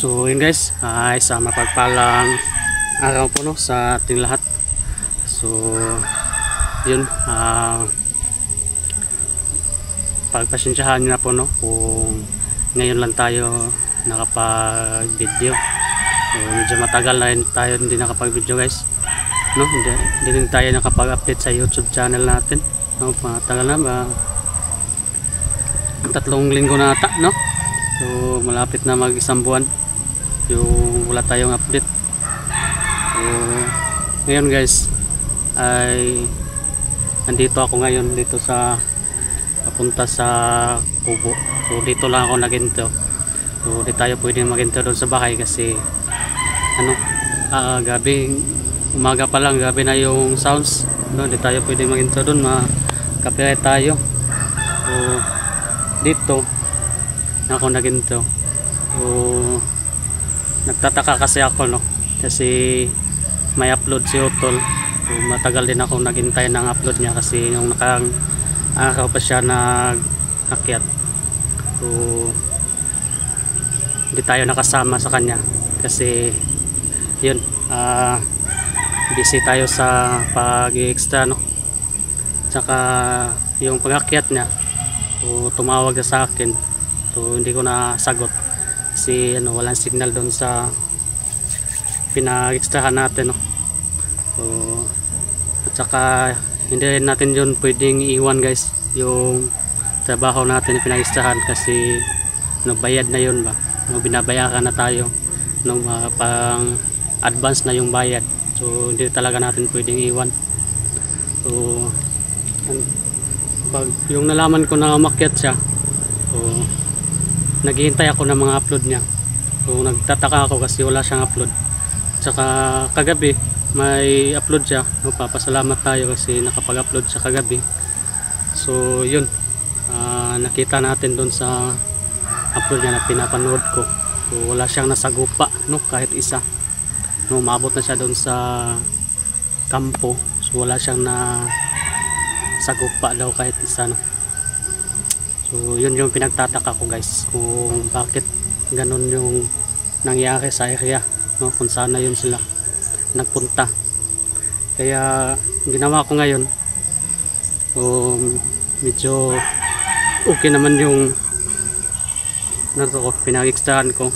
So yun guys, ay sa mapagpalang araw po no sa ating lahat. So yun, pagpasensyahan nyo na po no kung ngayon lang tayo nakapag video. So, medyo matagal na rin tayo hindi nakapag video guys no, hindi rin tayo nakapag update sa YouTube channel natin no, matagal na ba 3 linggo na ata no. So malapit na mag isang buwan yung wala tayong update. So ngayon guys ay nandito ako ngayon dito sa papunta sa Kubo. So dito lang ako naginto. So di tayo pwedeng maginto doon sa bahay kasi ano, gabi, umaga pa lang, gabi na yung sounds no, di tayo pwedeng maginto doon, makapirate tayo. So dito ako naginto. So nagtataka kasi ako no, kasi may upload si Utol. So matagal din ako naghintay ng upload niya kasi yung nakang araw pa siya nag-akyat. So hindi tayo nakasama sa kanya kasi yun, busy tayo sa pag-extra no. Tsaka yung pag-akyat niya, so tumawag na sa akin. So hindi ko na sagot kasi ano, walang signal doon sa pinag-extrahan natin no. So at saka hindi rin natin yun pwedeng iiwan guys, yung trabaho natin na pinag-extrahan kasi no, bayad na yun ba no, binabayaran na tayo no, pang advance na yung bayad. So hindi talaga natin pwedeng iwan. So pag yung nalaman ko na umakyat siya, so naghihintay ako ng mga upload niya. So nagtataka ako kasi wala siyang upload. Tsaka kagabi may upload siya, papasalamat tayo kasi nakapag-upload siya kagabi. So yun, nakita natin doon sa upload niya na pinapanood ko. So wala siyang nasagupa no, kahit isa no, maabot na siya doon sa kampo. So wala siyang na sagupa daw kahit isa no. So yun yung pinagtataka ko guys, kung bakit ganun yung nangyari sa area no, kung sana yun sila nagpunta. Kaya ginawa ko ngayon, medyo okay naman yung pinag-extrahan ko.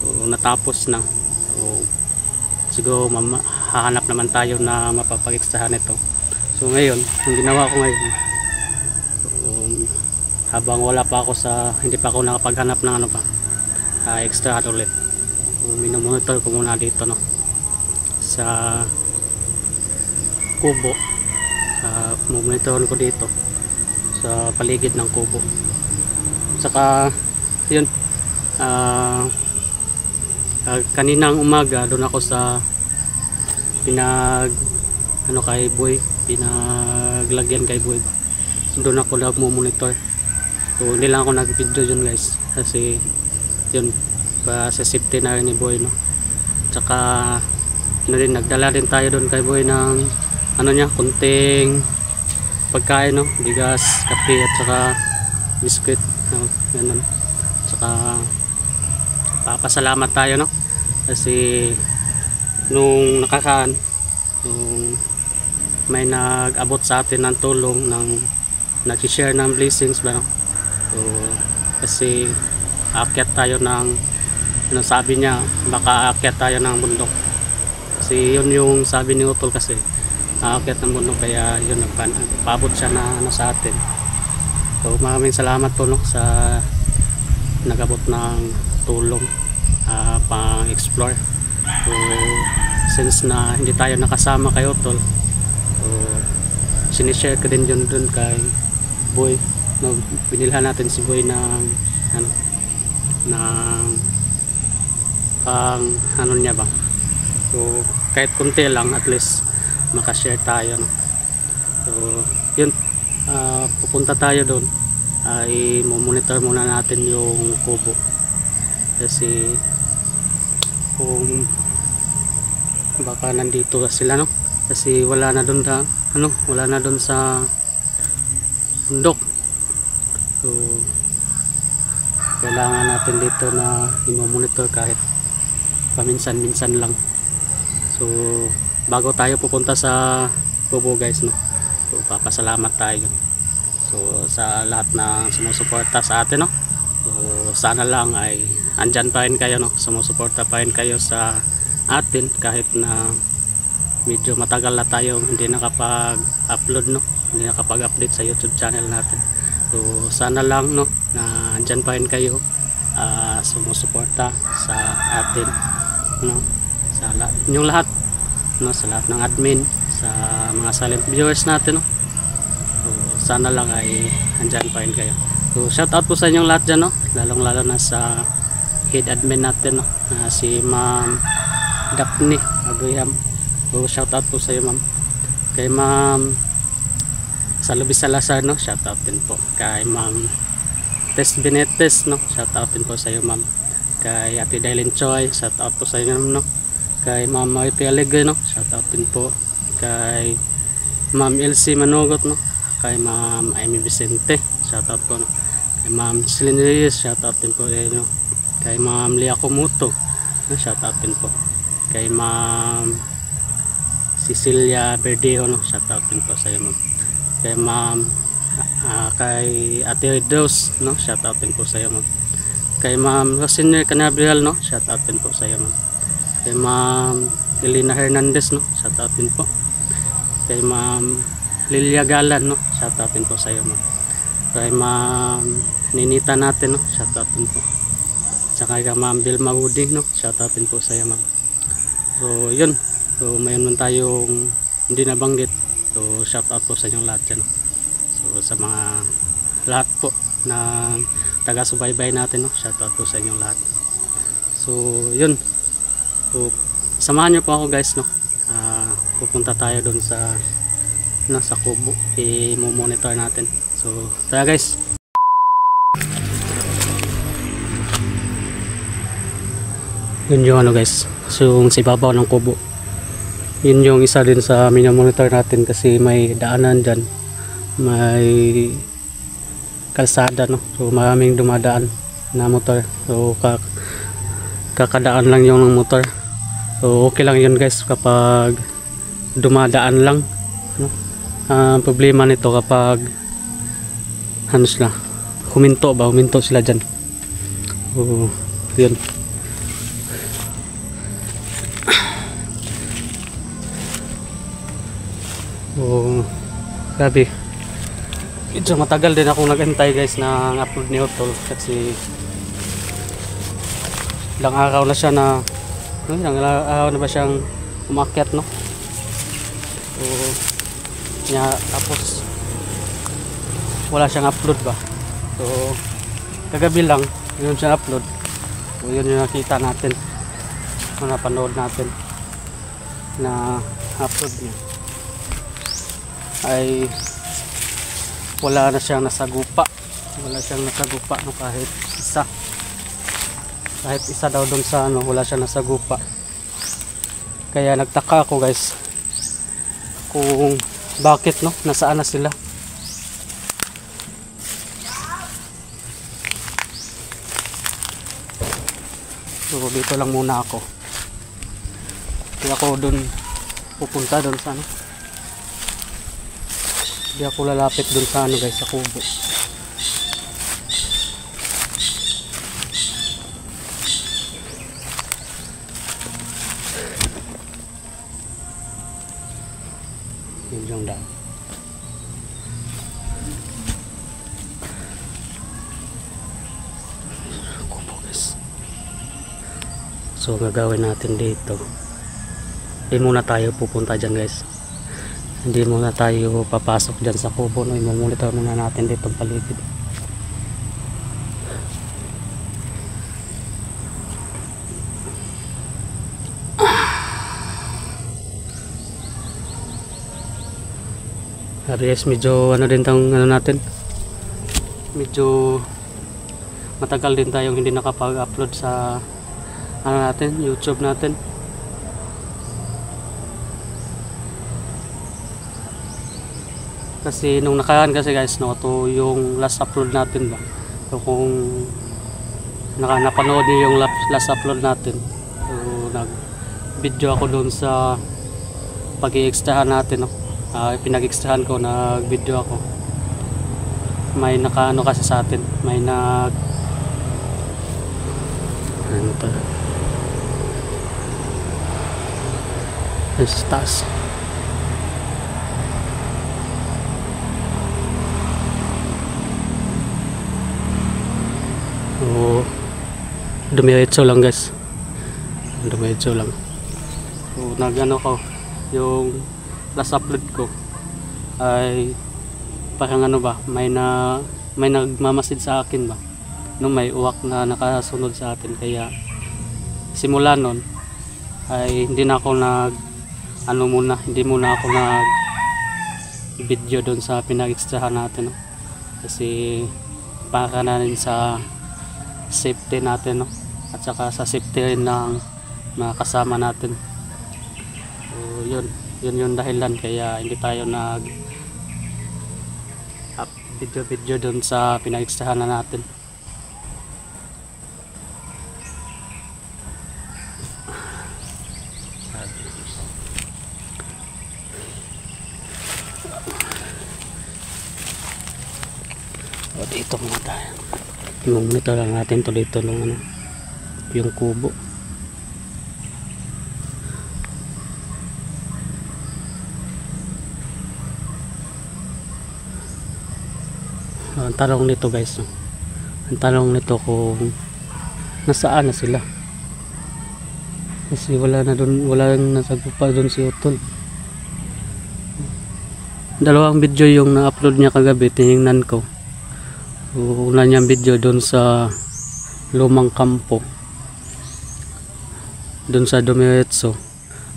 So natapos na. So siguro hahanap naman tayo na mapapag-extrahan ito. So ngayon, yung ginawa ko ngayon, habang wala pa ako sa, hindi pa ako nakapaghanap ng ano pa, extrahan ulit. So minomonitor ko muna dito no, sa kubo. Monitorin ko dito sa paligid ng kubo. Saka yun, kaninang umaga doon ako sa kay Boy, pinaglagyan kay Boy. So doon ako nagmo-monitor. So hindi lang ako nag-video yun guys kasi yun pa sa safety na rin ni Boy no. Tsaka nagdala din tayo doon kay Boy ng ano niya, kunting pagkain no, bigas, kape at saka biskuit no, ganun. Tsaka papasalamat tayo no kasi nung nakakaan may nag-abot sa atin ng tulong, ng nag-share ng blessings ba no? So kasi aakyat tayo ng ano, sabi niya baka aakyat tayo ng bundok kasi yun yung sabi ni Utol, kasi aakyat ng bundok, kaya yun nagpaabot siya na ano sa atin. So maraming salamat po no sa nag-abot ng tulong pang-explore. So since na hindi tayo nakasama kay Utol, so sinishare ko din yun dun kay Boy no, binilhan natin si Boy ng ano, ng pang ano niya ba, so kahit kunti lang at least makashare tayo no. So yun, pupunta tayo doon, ay monitor muna natin yung kubo kasi kung baka nandito sila no, kasi wala na doon sa ano, wala na doon sa bundok. So kailangan natin dito na i-monitor kahit paminsan-minsan lang. So bago tayo pupunta sa kubo guys, no, so papasalamat tayo so sa lahat ng sumusuporta sa atin, no. So sana lang ay andyan pa rin kayo, no, sumusuporta pa rin kayo sa atin kahit na medyo matagal na tayong hindi nakapag-upload, no, hindi nakapag-update sa YouTube channel natin. So sana lang, no, na andyan pa rin kayo sumusuporta sa atin, no, sa inyong lahat, no, sa lahat ng admin, sa mga silent viewers natin, no. So sana lang ay andyan pa rin kayo. So shout out po sa inyong lahat dyan, no, lalong lalo na sa head admin natin, no, si Ma'am Daphne Aguyam. So shout out po sa iyo, ma'am. Kay Ma'am Salubi Salazar, no, shout out din po. Kay Ma'am Tess Benetes, no, shout out din po sa iyo, ma'am. Kay Ate Dailin Choi, shout out po sa iyo, no. Kay Ma'am Maripi Alegre, no, shout out din po. Kay Ma'am Elsie Manugot, no. Kay Ma'am Amy Vicente, shout out po, no. Kay Ma'am Celine Reyes, shout out din po, no. Kay Ma'am Lia Kumuto, no, shout out din po. Kay Ma'am Cecilia Verdejo, no, shout out din po sa iyo, ma'am. Kay Ma'am kay Ate Rose, no, shout out din po sa iyo, ma'am. Kay Ma'am Rosiner Canabrial, no, shout out din po sa iyo, ma'am. Kay Ma'am Elena Hernandez, no, shout out din po. Kay Ma'am Lilia Galan, no, shout out din po sa iyo, ma'am. Kay Ma'am Ninita natin, no, shout out din po. Saka kay Ma'am Vilma Woody, no, shout out din po sa iyo, ma'am. So yun, so mayon man tayong hindi nabanggit, so shout out po sa inyong lahat dyan, no? So sa mga lahat po na taga-subaybay natin, no, shout out po sa inyong lahat. So yun, so samahan nyo po ako guys, no. Pupunta tayo doon sa sa kubo, i-monitor natin. So tara guys. Yun yung ano guys, so yung sa ibabaw ng kubo, yun yung isa din sa monitor natin kasi may daanan dyan, may kalsada, no, so maraming dumadaan na motor, so kakadaan lang yung motor, so okay lang yun guys kapag dumadaan lang, no. Problema nito kapag ano sila, huminto sila dyan, so yun. So grabe, medyo matagal din akong nag-antay guys na upload ni Otol kasi ilang araw na siya na ilang araw na ba siyang umakyat, no. So tapos wala siyang upload ba, so kagabi lang yun siya upload, so yun yung nakita natin, napanood natin na upload niya ay wala na siyang nasagupa, no, kahit isa daw doon sa ano, wala siyang nasagupa. Kaya nagtaka ako guys kung bakit, no, nasaan na sila. So dito lang muna ako, hindi ako doon pupunta doon sa ano, hindi ako lalapit dun sa ano guys, sa kubo. Yun yung daan. Kubo guys. So gagawin natin dito, hindi muna tayo pupunta dyan guys. Hindi muna tayo papasok dyan sa kubo, no. I-monitor muna natin dito paligid. Guys, medyo ano din tang ano natin, medyo matagal din tayong hindi nakapag-upload sa ano natin, YouTube natin. Kasi nung nakaraan kasi guys, no, ito yung last upload natin ba. So kung napanood niyo yung last upload natin. So nag video ako doon sa pag-i-extrahan natin, no? Pinag-extrahan ko, nag video ako. May nakaano kasi sa atin, may nag ano to, taas. So dumiretso lang guys, dumiretso lang. So nagano ko, yung last upload ko ay parang ano ba, may nagmamasid sa akin ba, no, may uwak na nakasunod sa atin, kaya simula nun ay hindi na ako hindi muna ako nag video doon sa pinag-extrahan natin, no? Kasi para na rin sa safety natin, no? At saka sa safety rin ng mga kasama natin. So yun yung dahilan kaya hindi tayo nag video doon sa pinag-extrahan na natin. O dito muna tayo. I-monitor lang natin to dito nung ano, yung kubo. Ang tanong nito guys, no? Ang tanong nito kung nasaan na sila. Kasi wala nang nasagpa doon si Utol. Dalawang video yung na-upload niya kagabi, tinignan ko. Una niyang video doon sa lumang kampo, doon sa Dumiretso.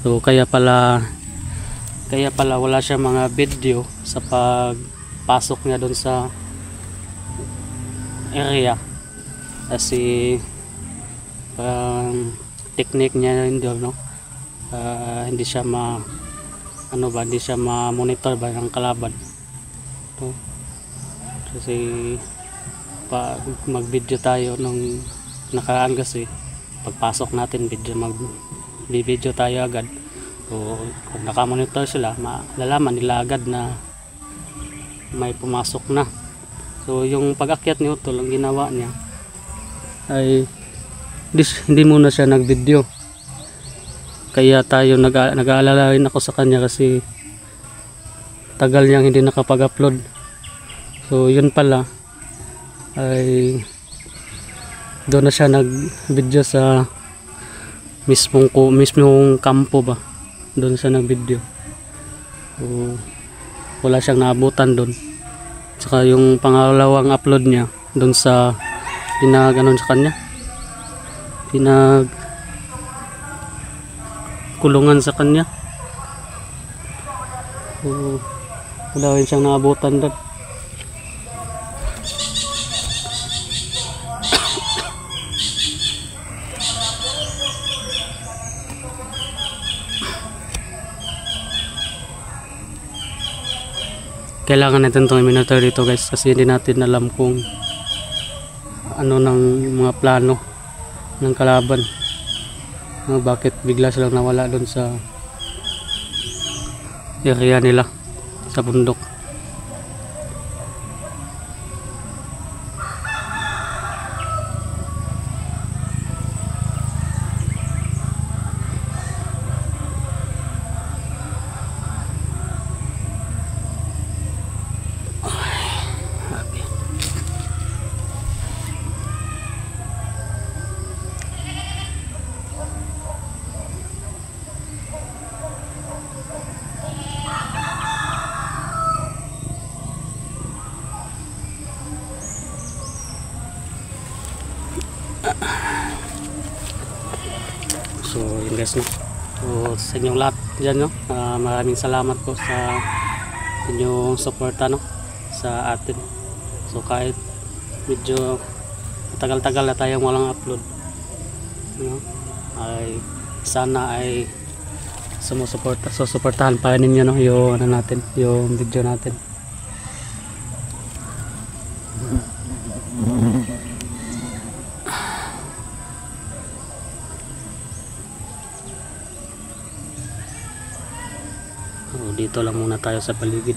So kaya pala wala siya mga video sa pagpasok niya doon sa area, kasi technique niya rin doon, no? Hindi siya hindi siya ma-monitor ba ng kalaban. So, kasi pag mag-video tayo nung nakaraan, kasi pagpasok natin mag-video tayo agad. So kung nakamonitor sila, malalaman nila agad na may pumasok na. So yung pag-akyat ni Utol, ang ginawa niya ay hindi muna siya nag-video. Kaya tayo nag-aalala rin ako sa kanya kasi tagal niyang hindi nakapag-upload. So yun pala ay doon na siya nag-video sa mismong kampo ba, doon siya nag-video. So wala siyang naabutan doon. Saka yung pangalawang upload niya doon sa pinag-anon sa kanya, kulungan sa kanya. So wala rin siyang naabutan doon. Kailangan natin itong i-monitor dito guys, kasi hindi natin alam kung ano ng mga plano ng kalaban, bakit bigla silang nawala doon sa area nila sa bundok. So yun guys, no? So sa inyong lahat dyan, no? Maraming salamat po sa inyong suporta, no? Sa atin. So kahit medyo tagal-tagal na tayong walang upload, no? Ay sana ay susuportahan pa ninyo, no? Yung ano natin, yung video natin. So dito lang muna tayo sa paligid.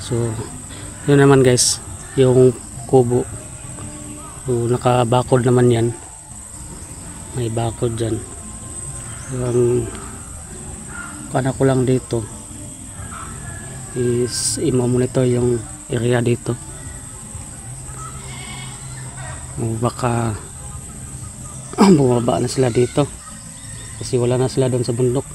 So yun naman guys, yung kubo. So naka-bakod naman yan, may bakod dyan. Yung kana ko lang dito is i-monitor yung area dito. Baka bumaba na sila dito kasi wala na sila doon sa bundok.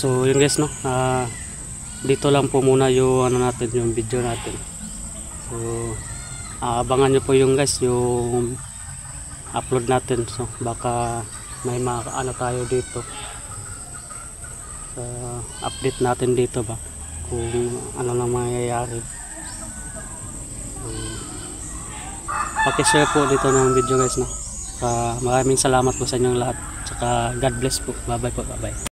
So yun guys, no, dito lang po muna yung ano natin, yung video natin. So abangan nyo po yung guys, yung upload natin. So baka may ano tayo dito, update natin dito ba kung ano nang mangyayari. Paki-share po dito ng video guys, no. Maraming salamat po sa inyong lahat. Tsaka God bless po. Bye bye po. Bye bye.